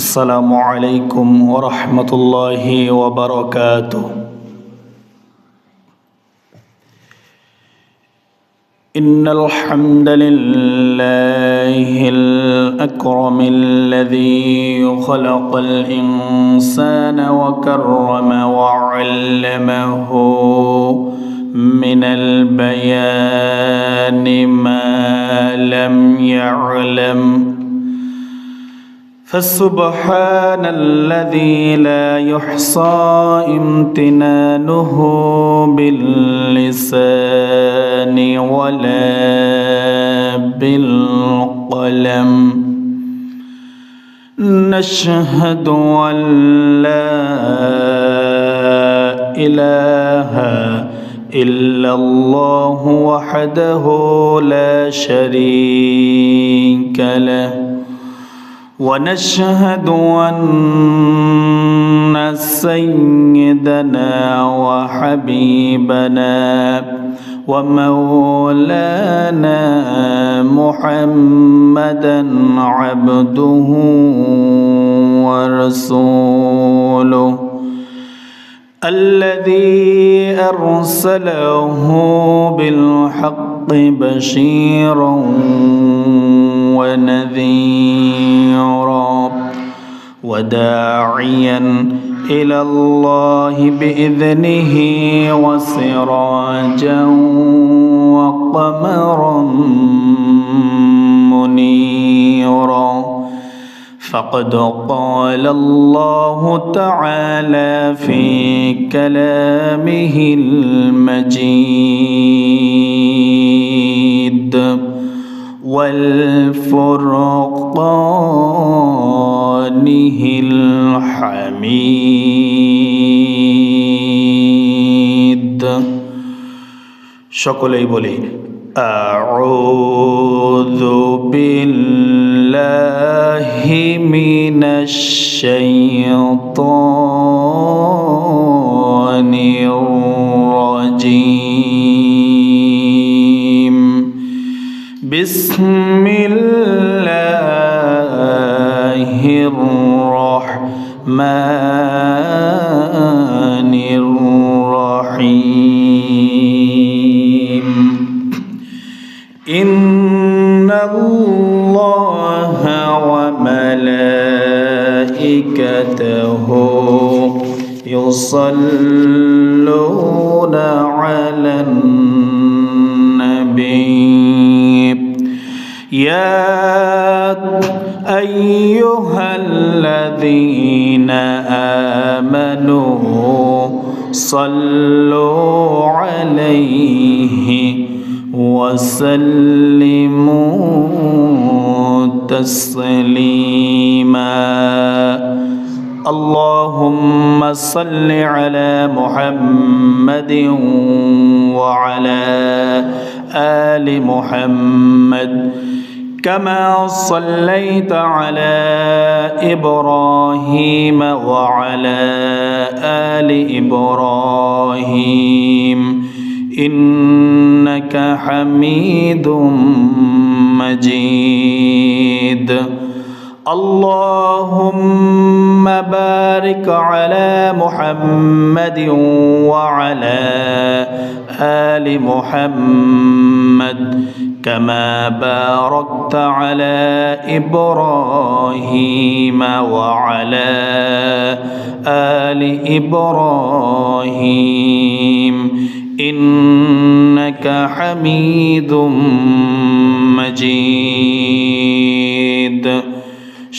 আসসালামু আলাইকুম ওয়া রাহমাতুল্লাহি ওয়া বারাকাতুহু। ইন্নাল হামদালিল্লাহিল আকরামিল্লাযী খালাকাল ইনসানা ওয়া কাররামা ওয়া 'allamahu মিনাল বায়ানি মা লাম ইয়া'লাম। فسبحان الذي لا يحصى امتنانه باللسان ولا بالقلم. نشهد أن لا إله إلا الله وحده لا شريك له، ونشهد أن سيدنا وحبيبنا ومولانا محمدا عبده ورسوله الذي أرسله بالحق بشيرا ونذيرا وداعيا إلى الله بإذنه وسراجا وقمرا منيرا. فقد قال الله تعالى في كلامه المجيد والفرقانه الحميد. সকলেই বলি আউযু বিল্লাহি মিনাশ শাইতানির রাজীম। বিসমিল্লাহির রহমানির রহিম। ইন্নাল্লাহা ওয়া মালাইকাতাহু ইউসাল্লুনা আলান নবী। يا أيها الذين آمنوا صلوا عليه وسلموا تسليما. اللهم صل على محمد وعلى آل محمد كما صليت على إبراهيم وعلى آل إبراهيم إنك حميد مجيد. اللهم بارك على محمد وعلى آل محمد كما باركت على إبراهيم وعلى آل إبراهيم إنك حميد مجيد.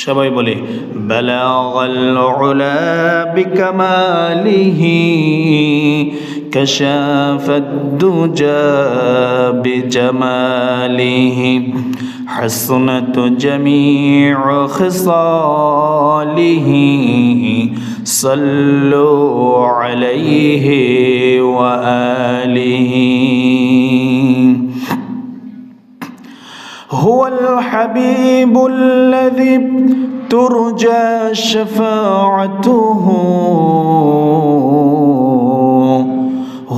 সবাই বলে বালাগাল উলা বিকামালিহি কাশাফাদ দুজা বিজামালিহি হাসনাত জামিউ খিসালিহি সাল্লু আলাইহি ওয়া আলিহি। هو الحبيب الذي ترجى شفاعته،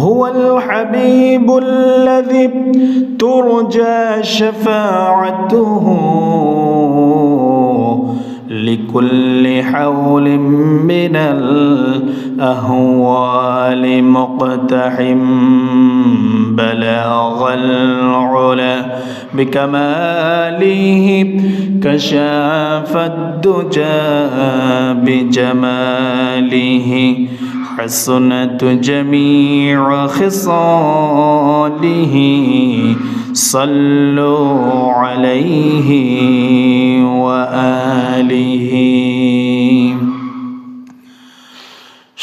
هو الحبيب الذي ترجى شفاعته لكل حول من الأهوال مقتحم بلاغ العلا بكماله كشاف الدجى بجماله حسنت جميع خصاله صلوا عليه وآله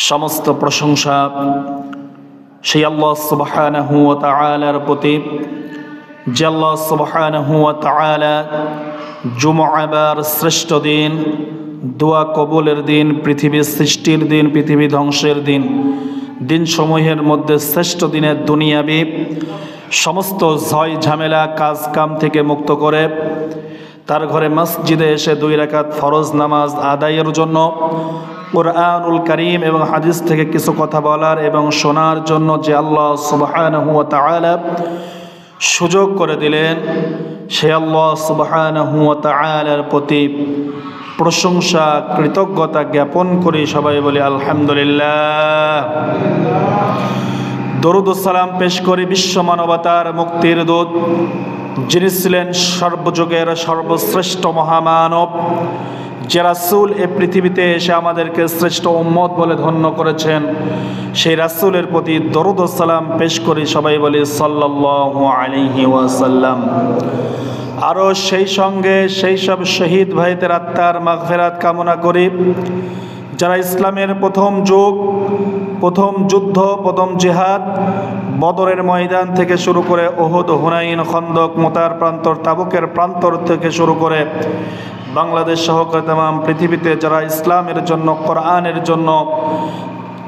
সমস্ত প্রশংসা সেই আল্লাহ সুবহানাহু ওয়া তাআলার প্রতি যে আল্লাহ সুবহানাহু ওয়া তাআলা জুমআবার শ্রেষ্ঠ দিন, দোয়া কবুলের দিন, পৃথিবীর সৃষ্টির দিন, পৃথিবী ধ্বংসের দিন, দিনসমূহের মধ্যে শ্রেষ্ঠ দিনের দুনিয়াবি সমস্ত ঝয় ঝামেলা কাজ কাম থেকে মুক্ত করে তার ঘরে মসজিদে এসে 2 রাকাত ফরজ নামাজ আদায়ের জন্য কুরআনুল কারীম এবং হাদিস থেকে কিছু কথা বলার এবং শোনার জন্য যে আল্লাহ সুবহানাহু ওয়া তাআলা সুযোগ করে দিলেন, সে আল্লাহ সুবহানাহু ওয়া তাআলার প্রতি প্রশংসা কৃতজ্ঞতা জ্ঞাপন করি। সবাই বলি আলহামদুলিল্লাহ। দরুদ ও সালাম পেশ করি বিশ্ব মানবতার মুক্তির দূত, যিনি ছিলেন সর্বযুগের সর্বশ্রেষ্ঠ মহামানব, যে রাসূল এ পৃথিবীতে এসে আমাদেরকে শ্রেষ্ঠ উম্মত বলে ধন্য করেছেন, সেই রাসূলের প্রতি দরুদ ও সালাম পেশ করি। সবাই বলি সাল্লাল্লাহু আলাইহি ওয়াসাল্লাম। আরও সেই সঙ্গে সেই সব শহীদ ভাইদের আত্মার মাগফিরাত কামনা করি, যারা ইসলামের প্রথম যুগ, প্রথম যুদ্ধ, প্রথম জিহাদ, বদরের ময়দান থেকে শুরু করে উহুদ, হুনাইন, খন্দক, মুতার প্রান্তর, তাবুকের প্রান্তর থেকে শুরু করে বাংলাদেশ সহকারে তাম পৃথিবীতে যারা ইসলামের জন্য, কোরআনের জন্য,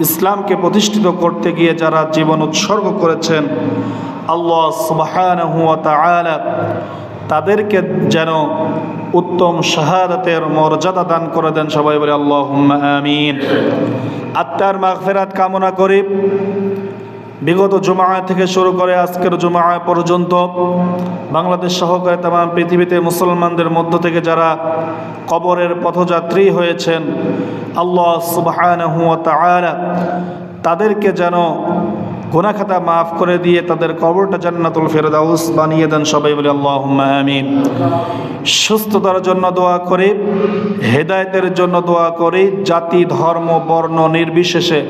ইসলামকে প্রতিষ্ঠিত করতে গিয়ে যারা জীবন উৎসর্গ করেছেন, আল্লাহ সুবহানাহু ওয়া তাআলা তাদেরকে যেন উত্তম শাহাদাতের মর্যাদা দান করে দেন। সবাই বলে আল্লাহুম্মা আমিন। আত্মার মাগফিরাত কামনা করি। বিগত জুমআ থেকে শুরু করে আজকের জুমআ পর্যন্ত বাংলাদেশ সহকারে তাম পৃথিবীতে মুসলমানদের মধ্য থেকে যারা কবরের পথযাত্রী হয়েছেন, আল্লাহ সুবহানাহু ওয়া তাআলা তাদেরকে যেন গুনাহ খাতা মাফ করে দিয়ে তাদের কবরটা জান্নাতুল ফেরদাউস বানিয়ে দেন। সবাই বলে আল্লাহুম্মা আমিন। সুস্থতার জন্য দোয়া করি, হেদায়েতের জন্য দোয়া করি। জাতি, ধর্ম, বর্ণ নির্বিশেষে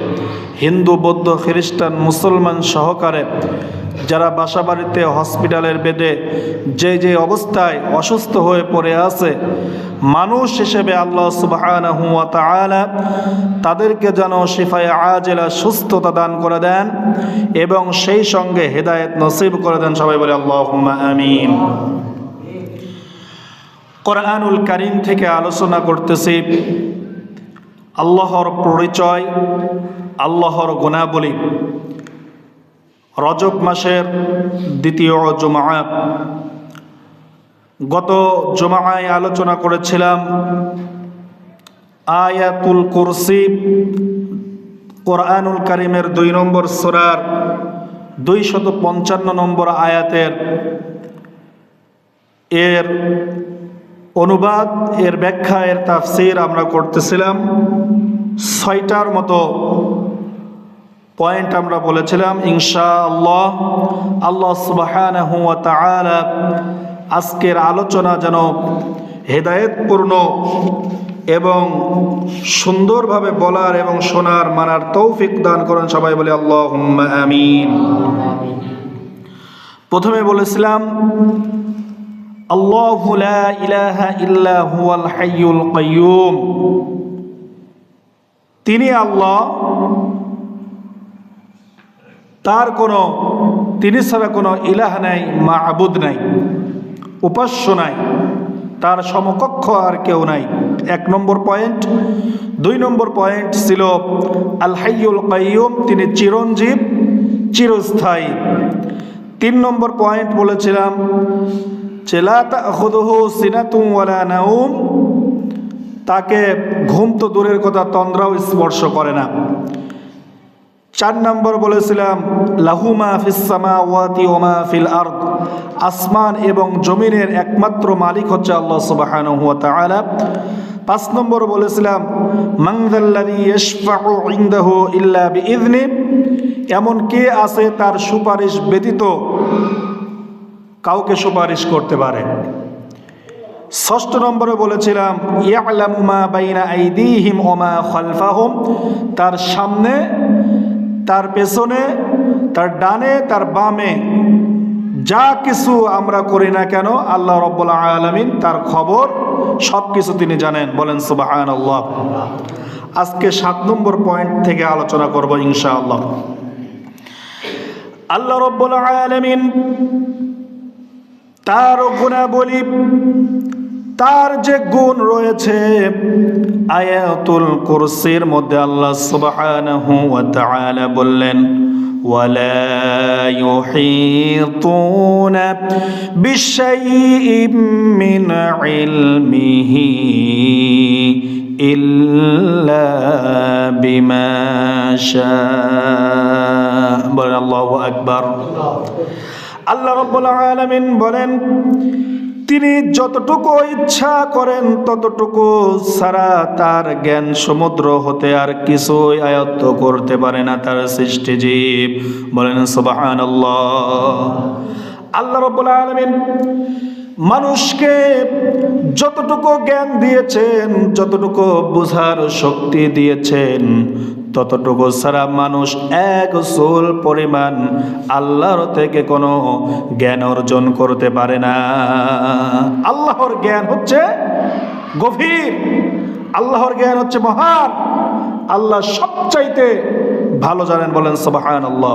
হিন্দু, বৌদ্ধ, খ্রিস্টান, মুসলমান সহকারে যারা বাসাবাড়িতে, হসপিটালের বেডে যে অবস্থায় অসুস্থ হয়ে পড়ে আছে, মানুষ হিসেবে আল্লাহ সুবহানাহু ওয়া তাআলা তাদেরকে যেন শিফায়ে আজেলা সুস্থতা দান করে দেন এবং সেই সঙ্গে হেদায়েত নসিব করে দেন। সবাই বলে আল্লাহুম্মা আমিন। কোরআনুল কারীম থেকে আলোচনা করতেছি আল্লাহর পরিচয়, আল্লাহর গুণাবলী। রজব মাসের দ্বিতীয় জুমআ, গত জুমআয় আলোচনা করেছিলাম আয়াতুল কুরসি, কোরআনুল কারীমের 2 নম্বর সূরার 255 নম্বর আয়াতের এর অনুবাদ, এর ব্যাখ্যা, এর তাফসীর আমরা করতেছিলাম। 6টার মতো পয়েন্ট আমরা বলেছিলাম। ইনশাআল্লাহ আল্লাহ সুবহানাহু ওয়া তাআলা আজকের আলোচনা যেন হেদায়েতপূর্ণ এবং সুন্দরভাবে বলার এবং শোনার, মানার তৌফিক দান করেন। সবাই বলে আল্লাহুম্মা আমিন। প্রথমে বলেছিলাম আল্লাহু লা ইলাহা ইল্লা হুয়াল হাইয়ুল কাইয়্যুম, তিনি আল্লাহ, তার কোনো, তিনি ছাড়া কোনো ইলাহ নাই, মা'বুদ নাই, উপাস্য নাই, তার সমকক্ষ আর কেউ নাই। 1 নম্বর পয়েন্ট। 2 নম্বর পয়েন্ট ছিল আল হাইয়ুল কাইয়্যুম, তিনি চিরঞ্জীব, চিরস্থায়ী। 3 নম্বর পয়েন্ট বলেছিলাম যে লা তাখুযুহু সিনাতুন ওয়ালা নাওম, তাকে ঘুম তো দূরের কথা, তন্দ্রাও স্পর্শ করে না। 4 নম্বর বলেছিলাম লাহু মা ফিস সামাওয়াতি ওয়া মা ফিল আরদ, আসমান এবং জমিনের একমাত্র মালিক হচ্ছে আল্লাহ সুবহানাহু ওয়া তাআলা, 5 নম্বর বলেছিলাম মান যাল্লাযী ইয়াশফাউ ইনদাহু ইল্লা বিইযনি, এমন কে আছে তার সুপারিশ ব্যতীত কাউকে সুপারিশ করতে পারে। 6 নম্বরে বলেছিলাম ইয়ালামু মা বাইনা আইদিহিম ওয়া মা খালফাহুম, তার সামনে, তার পেছনে, তার ডানে, তার বামে যা কিছু আমরা করি না কেন আল্লাহ রাব্বুল আলামিন তার খবর সবকিছু তিনি জানেন। বলেন সুবহানাল্লাহ। আজকে 7 নম্বর পয়েন্ট থেকে আলোচনা করব ইনশাআল্লাহ। আল্লাহ রাব্বুল আলামিন তার গুণাবলী, তার যে গুণ রয়েছে আয়াতুল কুরসির মধ্যে আল্লাহ সুবহানাহু ওয়া তাআলা বললেন ওয়ালা ইউহিতুনা বিশাইইম মিন ইলমিহি ইল্লা বিমা শাআ। বলেন আল্লাহু আকবার। আল্লাহ রাব্বুল আলামিন বলেন তিনি যতটুকু ইচ্ছা করেন ততটুকু ছাড়া তার জ্ঞান সমুদ্র হতে আর কিছুই আয়ত্ত করতে পারে না তার সৃষ্টি জীব। বলেন সুবহানাল্লাহ। আল্লাহ রাব্বুল আলামিন মানুষকে যতটুকু জ্ঞান দিয়েছেন, যতটুকু বোঝার শক্তি দিয়েছেন, ততটুকু ছাড়া মানুষ এক চুল পরিমাণ আল্লাহর থেকে কোনো জ্ঞান অর্জন করতে পারে না। আল্লাহর জ্ঞান হচ্ছে গভীর, আল্লাহর জ্ঞান হচ্ছে মহান, আল্লাহ সবচাইতে ভালো জানেন। বলেন সুবহানাল্লাহ।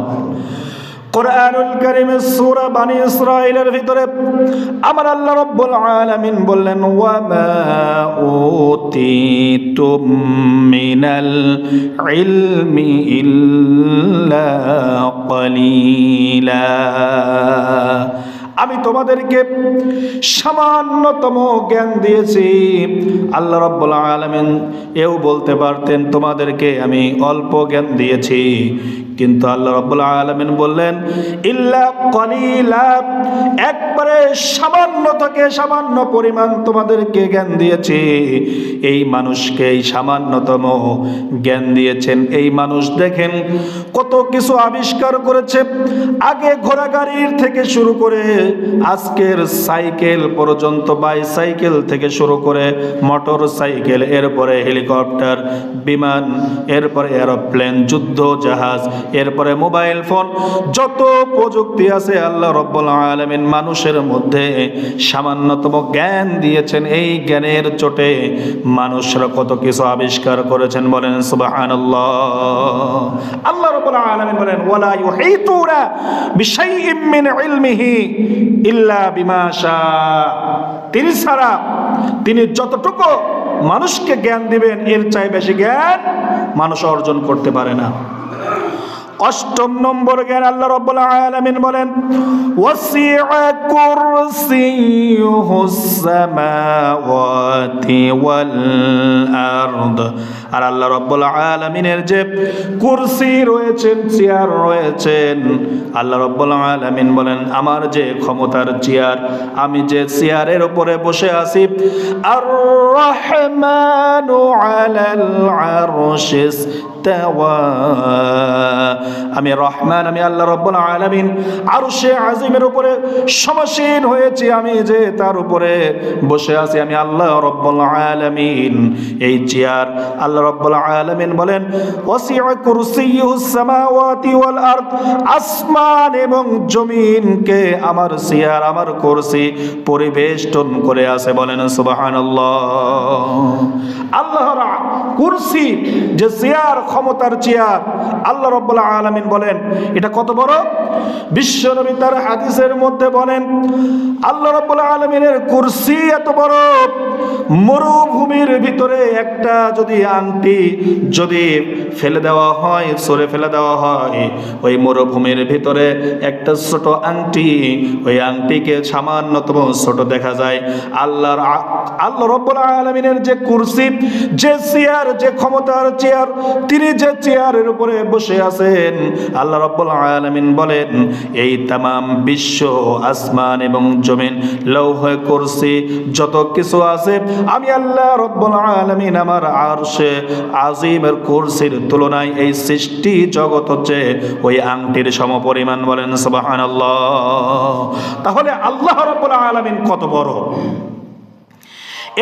কুরআনুল কারীমের সূরা বনী ইসরাঈলের ভিতরে আমার আল্লাহ রাব্বুল আলামিন বললেন ওয়া মা উতিতুম মিনাল ইলমি ইল্লা ক্বালিলা, আমি তোমাদেরকে সামান্যতম জ্ঞান দিয়েছি। আল্লাহ রাব্বুল আলামিন এও বলতে পারতেন তোমাদেরকে আমি অল্প জ্ঞান দিয়েছি, কিন্তু আল্লাহ রাব্বুল আলামিন বললেন ইল্লা ক্বালিলা, একবারে সামান্য থেকে সামান্য পরিমাণ তোমাদেরকে জ্ঞান দিয়েছি। এই মানুষকে এই সামান্যতম জ্ঞান দিয়েছেন। এই মানুষ দেখেন কত কিছু আবিষ্কার করেছে, আগে ঘোড়াগাড়ির থেকে শুরু করে আজকের সাইকেল পর্যন্ত, বাইসাইকেল থেকে শুরু করে মোটর সাইকেল, এরপরে হেলিকপ্টার, বিমান, এরপরে এরোপ্লেন, যুদ্ধ জাহাজ, এরপরে মোবাইল ফোন, যত প্রযুক্তি আছে আল্লাহ রাব্বুল আলামিন মানুষের মধ্যে সামান্যতম জ্ঞান দিয়েছেন। এই জ্ঞানের চোটে মানুষরা কত কিছু আবিষ্কার করেছেন। বলেন সুবহানাল্লাহ। আল্লাহ রাব্বুল আলামিন বলেন ওয়ালা ইউহিতুনা বিশাইইম মিন ইলমিহি ইল্লা বিমা শাআ, তিনি ছাড়া, তিনি যতটুকু মানুষকে জ্ঞান দিবেন এর চাই বেশি জ্ঞান মানুষ অর্জন করতে পারে না। 8 নম্বর জ্ঞান আল্লাহ রাব্বুল আলামিন বলেন ওয়াসিআ কুরসিয়ুহুস সামাওয়াতি ওয়াল আরদ, আর আল্লাহ রাব্বুল আলামিনের যে কুরসি রয়েছেন, চেয়ার রয়েছেন, আল্লাহ রাব্বুল আলামিন বলেন আমার যে ক্ষমতার চেয়ার, আমি যে চেয়ারের উপরে বসে আছি, আর রহমানু আলাল আরশিস তাওয়া, আমি রহমান, আমি আল্লাহ রাব্বুল আলামিন আরশে আজিমের উপরে সমাসীন হয়েছি, আমি যে তার উপরে বসে আছি, আমি আল্লাহ রাব্বুল আলামিন। এই চেয়ার আল্লাহ রাব্বুল আলামিন বলেন ওয়াসিআ কুরসিয়ুহুস সামাওয়াতি ওয়াল আরদ, আসমান এবং জমিনকে আমার চেয়ার, আমার কুরসি পরিবেষ্টন করে আছে। বলেন সুবহানাল্লাহ। আল্লাহর কুরসি যে চেয়ার, ক্ষমতার চেয়ার, আল্লাহ রাব্বুল আলামিন বলেন এটা কত বড়। বিশ্বনবী তার হাদিসের মধ্যে বলেন আল্লাহ রাব্বুল আলামিনের কুরসি এত বড়, মরুভূমির ভিতরে একটা যদি আংটি যদি ফেলে দেওয়া হয়, ছুঁড়ে ফেলে দেওয়া হয়। ওই মরুভূমির ভিতরে একটা ছোট আংটি, ওই আংটিকে সামান্যতম ছোট দেখা যায়। আল্লাহ রব্বুল আলামিনের যে কুরসি, যে চেয়ার, যে ক্ষমতার চেয়ার, তিনি যে চেয়ারের উপরে বসে আছেন, আল্লাহ রব্বুল আলামিন বলেন এই তামাম বিশ্ব, আসমান এবং জমিন, লৌহ কুরসি, যত কিছু আছে, আমি আল্লাহ রব্বুল আলামিন আমার আরশে আজিমের কুরসির তুলনায় এই সৃষ্টি জগৎ হচ্ছে ওই আংটির সমপরিমাণ। বলেন সুবহানাল্লাহ। তাহলে আল্লাহ রব্বুল আলামিন কত বড়।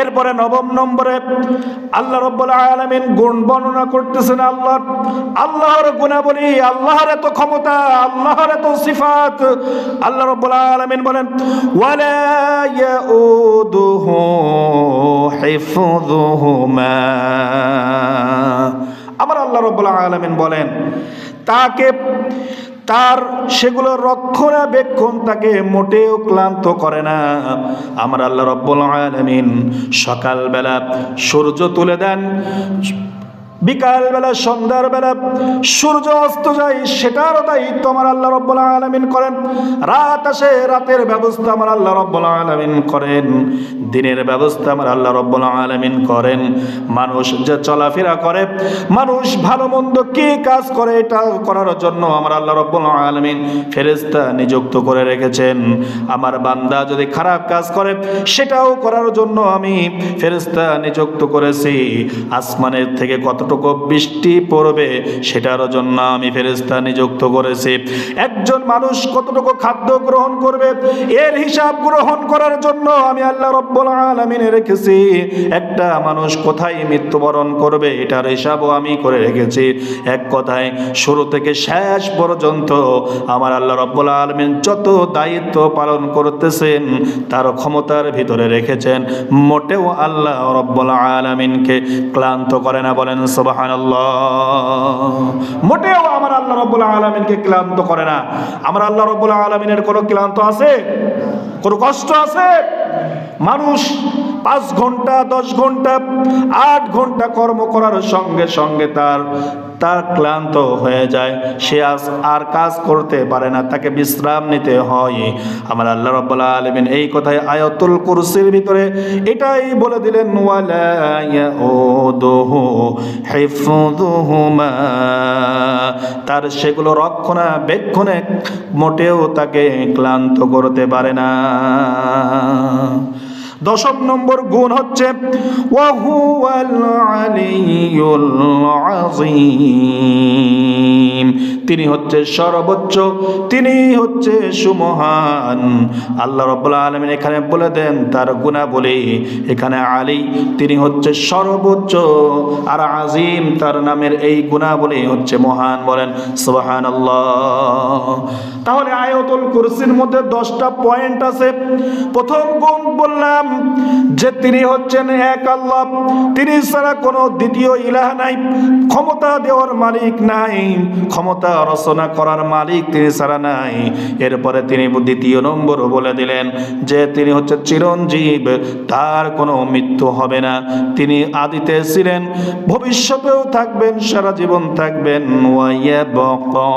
এরপরে 9 নম্বরে আল্লাহ রব্বুল আলামিন গুণ বর্ণনা করতেছেন আল্লাহর গুণাবলী, আল্লাহর এত ক্ষমতা, আল্লাহর এত সিফাত। আল্লাহ রব্বুল আলামিন বলেন ওয়ালা ইয়াউদুহু হিফযুহুমা। আমার আল্লাহ রব্বুল আলামিন বলেন তার সেগুলো রক্ষণাবেক্ষণ তাকে মোটেও ক্লান্ত করে না। আমার আল্লাহ রব্বুল আলামিন সকালবেলা সূর্য তুলে দেন, বিকালবেলা, সন্ধ্যার বেলা সূর্য অস্ত যায়, সেটারও দায়িত্ব আমার আল্লাহ রব্বুল আলামিন করেন। রাত আসে, রাতের ব্যবস্থা আমার আল্লাহ রব্বুল আলামিন করেন। দিনের ব্যবস্থা আমার আল্লাহ রব্বুল আলামিন করেন। মানুষ যে চলাফেরা করে, মানুষ ভালো মন্দ কি কাজ করে, এটা করার জন্য আমার আল্লাহ রব্বুল আলামিন ফেরেশতা নিযুক্ত করে রেখেছেন। আমার বান্দা যদি খারাপ কাজ করে, সেটাও করার জন্য আমি ফেরেশতা নিযুক্ত করেছি। আসমানের থেকে কতটুকু বৃষ্টি পড়বে, সেটার জন্য আমি ফেরেশতা নিযুক্ত করেছি। একজন মানুষ কতটুকু খাদ্য গ্রহণ করবে, এর হিসাব গ্রহণ করার জন্য আমি আল্লাহ রব্বুল আলামিন রেখেছি। একটা মানুষ কোথায় মৃত্যুবরণ করবে, এটার হিসাবও আমি করে রেখেছি। এক কথায় শুরু থেকে শেষ পর্যন্ত আমার আল্লাহ রব্বুল আলামিন যত দায়িত্ব পালন করতেছেন তার ক্ষমতার ভিতরে রেখেছেন। মোটেও আল্লাহ রব্বুল আলামিনকে ক্লান্ত করে না। বলেন সুবহানাল্লাহ। মোটেও আমার আল্লাহ রব্বুল আলামিনকে ক্লান্ত করে না। আমার আল্লাহ রব্বুল আলামিনের কোনো ক্লান্ত আছে? কোনো কষ্ট আছে? মানুষ 5 ঘন্টা, 10 ঘন্টা, 8 ঘন্টা কর্ম করার সঙ্গে সঙ্গে তার ক্লান্ত হয়ে যায়, সে আর কাজ করতে পারে না, তাকে বিশ্রাম নিতে হয়। আমার আল্লাহ রাব্বুল আলামিন এই কথায় আয়াতুল কুরসির ভিতরে এটাই বলে দিলেন ওয়ালা ইয়াউদুহু হিফযুহুমা। তার সেগুলো রক্ষণাবেক্ষণে মোটেও তাকে ক্লান্ত করতে পারে না। 10 নম্বর গুণ হচ্ছে ওয়াহুয়াল আলিয়্যুল আযীম। তিনি হচ্ছে সর্বোচ্চ, তিনি হচ্ছে সুমহান। আল্লাহ রাব্বুল আলামিন এখানে বলে দেন তার গুণাবলী। এখানে আলী, তিনি হচ্ছে সর্বোচ্চ, আর আযীম তার নামের এই গুণাবলী হচ্ছে মহান। বলেন সুবহানাল্লাহ। তাহলে আয়াতুল কুরসির মধ্যে 10টা পয়েন্ট আছে। প্রথম গুণ বললাম যে তিনি হচ্ছেন এক আল্লাহ, তিনি ছাড়া কোনো দ্বিতীয় ইলাহ নাই, ক্ষমতা দেওয়ার মালিক নাই, ক্ষমতা রচনা করার মালিক তিনি ছাড়া নাই। এরপরে তিনি দ্বিতীয় নম্বর বলে দিলেন যে তিনি হচ্ছে চিরঞ্জীব, তার কোনো মৃত্যু হবে না, তিনি আদিতে ছিলেন, ভবিষ্যতেও থাকবেন, সারা জীবন থাকবেন। ওয়ায়াবকা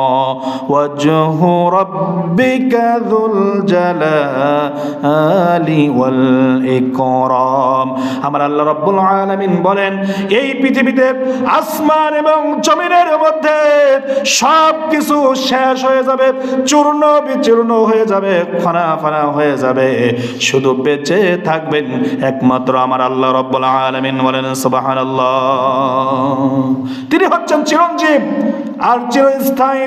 ওয়াজহু রাব্বিকা যুল জালালি ওয়াল ইকরাম। আমার আল্লাহ রাব্বুল আলামিন বলেন এই পৃথিবীতে আসমান এবং জমিনের মধ্যে সব কিছু শেষ হয়ে যাবে, চূর্ণ বিচূর্ণ হয়ে যাবে, ফানা ফানা হয়ে যাবে, শুধু বেঁচে থাকবেন একমাত্র আমার আল্লাহ রাব্বুল আলামিন। বলেন সুবহানাল্লাহ। তিনি হচ্ছেন চিরঞ্জীব আর চিরস্থায়ী।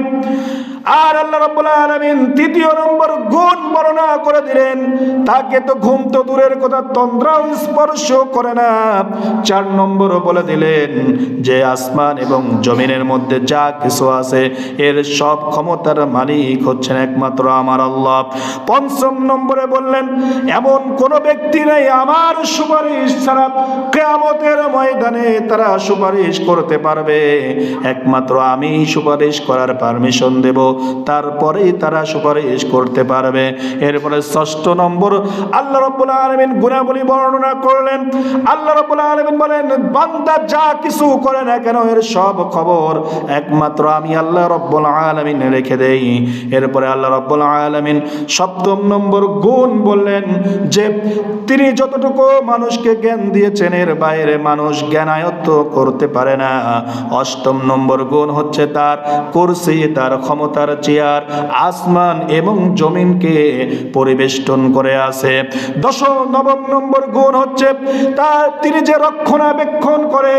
আর আল্লাহ রাব্বুল আলামিন তৃতীয় নম্বর গুণ বর্ণনা করে দিলেন তাকে তো ঘুম তো দূরের কথা, তন্দ্রাও স্পর্শ করে না। 4 নম্বর বলে দিলেন যে আসমান এবং জমিনের মধ্যে যা কিছু আছে এর সব ক্ষমতার মালিক হচ্ছেন একমাত্র আমার আল্লাহ। 5ম নম্বরে বললেন এমন কোন ব্যক্তি নেই আমার সুপারিশ ছাড়া কিয়ামতের ময়দানে তারা সুপারিশ করতে পারবে, একমাত্র আমি সুপারিশ করার পারমিশন দেব। তারপরেই তারা সুপারিশ করতে পারবে। এরপরে 6 নম্বর আল্লাহ রাব্বুল আলামিন গুনাহগুলি বর্ণনা করলেন। আল্লাহ রাব্বুল আলামিন বলেন, বান্দা যা কিছু করে না কেন এর সব খবর একমাত্র আমি আল্লাহ রাব্বুল আলামিন রেখে দেই। এরপরে আল্লাহ রাব্বুল আলামিন 7 নম্বর গুণ বললেন যে তিনি যতটুকু মানুষকে জ্ঞান দিয়েছেন এর বাইরে মানুষ জ্ঞান আয়ত্ত করতে পারে না। 8 নম্বর গুণ হচ্ছে তার কুরসি, তার ক্ষমতার চেয়ার আসমান এবং জমিনকে পরিবেষ্টন করে আছে। 9 নম্বর গুণ হচ্ছে তিনি যে রক্ষণাবেক্ষণ করে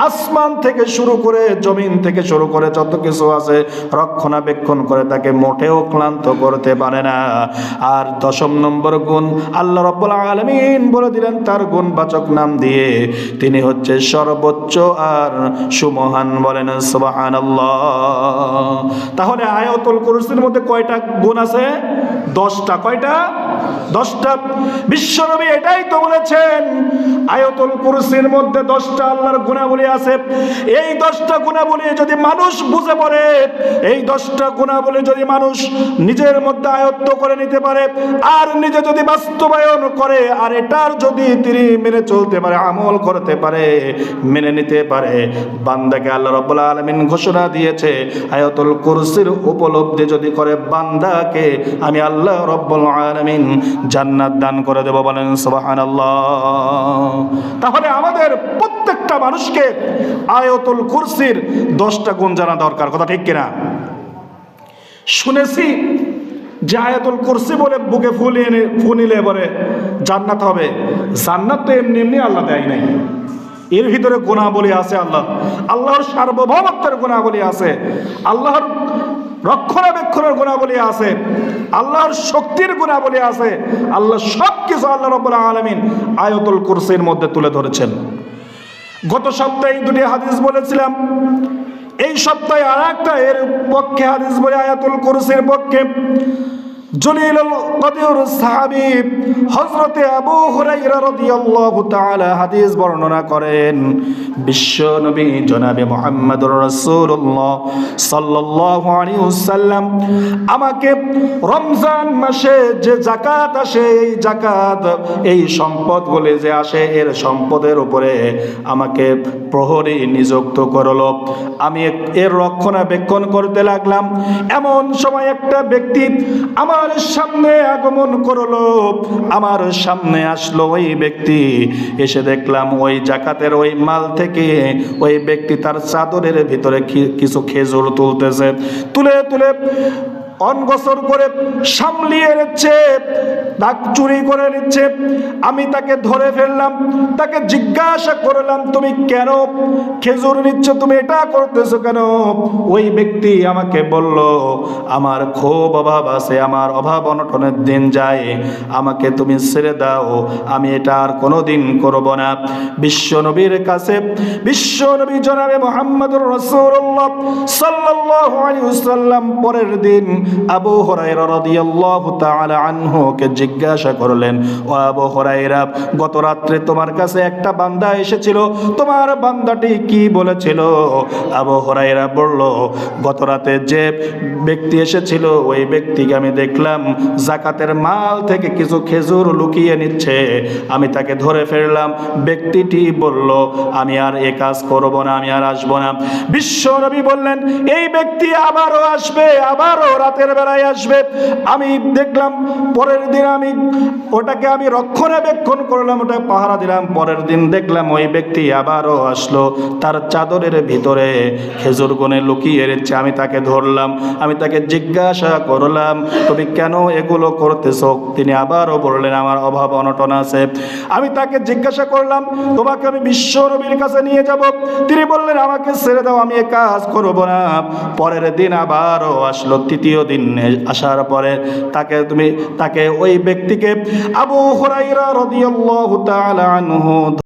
আসমান থেকে শুরু করে জমিন থেকে শুরু করে যত কিছু আছে রক্ষণাবেক্ষণ করে, তাকে মোটেও ক্লান্ত করতে পারে না। আর 10 নম্বর গুণ আল্লাহ রাব্বুল আলামিন বলে দিলেন তার গুণবাচক নাম দিয়ে, তিনি হচ্ছে সর্বোচ্চ আর সুমহান। বলেন সুবহানাল্লাহ। তাহলে আয়াতুল কুরসির মধ্যে কয়টা গুণ আছে? 10টা। কয়টা? 10টা। বিশ্বনবী এটাই তো বলেছেন, আয়াতুল কুরসির মধ্যে 10টা আল্লাহর গুণাবলী আছে। এই 10টা গুণাবলী যদি মানুষ বুঝে পড়ে, এই 10টা গুণাবলী যদি মানুষ নিজের মধ্যে আয়ত্ত করে নিতে পারে আর নিজে যদি বাস্তবায়ন করে আর এটার যদি তিনি মেনে চলতে পারে, আমল করতে পারে, মেনে নিতে পারে, বান্দাকে আল্লাহ রাব্বুল আলামিন ঘোষণা দিয়েছে আয়াতুল কুরসির উপলব্ধি যদি করে বান্দাকে আমি আল্লাহ রাব্বুল আলামিন জান্নাত দান করে দেব। বলেন সুবহানাল্লাহ। তাহলে আমাদের প্রত্যেকটা মানুষকে আয়াতুল কুরসির 10টা গুণ জানা দরকার। কথা ঠিক কিনা? শুনেছি যে আয়াতুল কুরসি বলে বুকে ফুনিলে বলে জান্নাত হবে। জান্নাত তো এমনি এমনি আল্লাহ দেয় নাই, এর ভিতরে গুণাবলী আছে। আল্লাহর সার্বভৌমত্বের গুণাবলী আছে, আল্লাহর রক্ষণাবেক্ষণের গুণাবলী আছে, আল্লাহর শক্তির গুণাবলী আছে। আল্লাহ সব কিছু আল্লাহ রাব্বুল আলামিন আয়াতুল কুরসির মধ্যে তুলে ধরেছেন। গত সপ্তাহে 2টি হাদিস বলেছিলাম, এই সপ্তাহে আর একটা এর পক্ষে হাদিস বলে আয়াতুল কুরসির পক্ষে। জলিলুল কদর সাহাবী হযরত আবু হুরায়রা রাদিয়াল্লাহু তাআলা হাদিস বর্ণনা করেন, বিশ্ব নবী জনাবে মুহাম্মদুর রাসূলুল্লাহ সাল্লাল্লাহু আলাইহি ওয়াসাল্লাম আমাকে রমজান মাসে যে যাকাত আসে, এই যাকাত, এই সম্পদ বলে যে আসে, এর সম্পদের উপরে আমাকে প্রহরী নিযুক্ত করলো। আমি এর রক্ষণাবেক্ষণ করতে লাগলাম। এমন সময় একটা ব্যক্তি আমার সামনে আগমন করলো, আমার সামনে আসলো ওই ব্যক্তি। এসে দেখলাম ওই যাকাতের ওই মাল থেকে ওই ব্যক্তি তার চাদরের ভিতরে কিছু খেজুর তুলতেছে, তুলে তুলে অনগসর করে সামলিয়ে নিচ্ছে, দাগ চুরি করে নিচ্ছে। আমি তাকে ধরে ফেললাম, তাকে জিজ্ঞাসা করলাম তুমি কেন খেজুর নিচ্ছ, তুমি এটা করতেছো কেন? ওই ব্যক্তি আমাকে বলল আমার খুব অভাব আছে, আমার অভাব অনটনের দিন যায়, আমাকে তুমি ছেড়ে দাও, আমি এটা আর কোনোদিন করব না। বিশ্বনবীর কাছে বিশ্বনবী জনাবে মুহাম্মদুর রাসূলুল্লাহ সাল্লাল্লাহু আলাইহি ওয়াসাল্লাম পরের দিন আবু হুরায়রা রাদিয়াল্লাহু তাআলা আনহুকে জিজ্ঞাসা করলেন, ও আবু হুরায়রা, গত রাত্রে তোমার কাছে একটা বান্দা এসেছিল, তোমার বান্দাটি কি বলেছিল? আবু হুরায়রা বলল, গত রাতে যে ব্যক্তি এসেছিল ওই ব্যক্তিকে আমি দেখলাম যাকাতের মাল থেকে কিছু খেজুর লুকিয়ে নিচ্ছে, আমি তাকে ধরে ফেললাম। ব্যক্তিটি বলল আমি আর এ কাজ করব না, আমি আর আসবো না। বিশ্বনবী বললেন এই ব্যক্তি আবারও আসবে, আবারও রাতের বেলায় আসবে। আমি দেখলাম পরের দিন ওটাকে আমি রক্ষণাবেক্ষণ করলাম, ওটা পাহারা দিলাম। পরের দিন দেখলাম ওই ব্যক্তি আবারও আসলো, তার চাদরের ভিতরে খেজুর গুনে লুকিয়ে রেখেছে। আমি তাকে ধরলাম, আমি তাকে জিজ্ঞাসা করলাম তুমি কেন এগুলো করতেছো? তিনি আবারও বললেন আমার অভাব অনটন আছে। আমি তাকে জিজ্ঞাসা করলাম তোমাকে আমি বিশ্ব নবীর কাছে নিয়ে যাব। তিনি বললেন আমাকে ছেড়ে দাও, আমি এ কাজ করব না। পরের দিন আবারও আসলো, তৃতীয় দিন আসার পরে তাকে ওই ব্যক্তিকে আবু হুরায়রা রাদিয়াল্লাহু তাআলা আনহু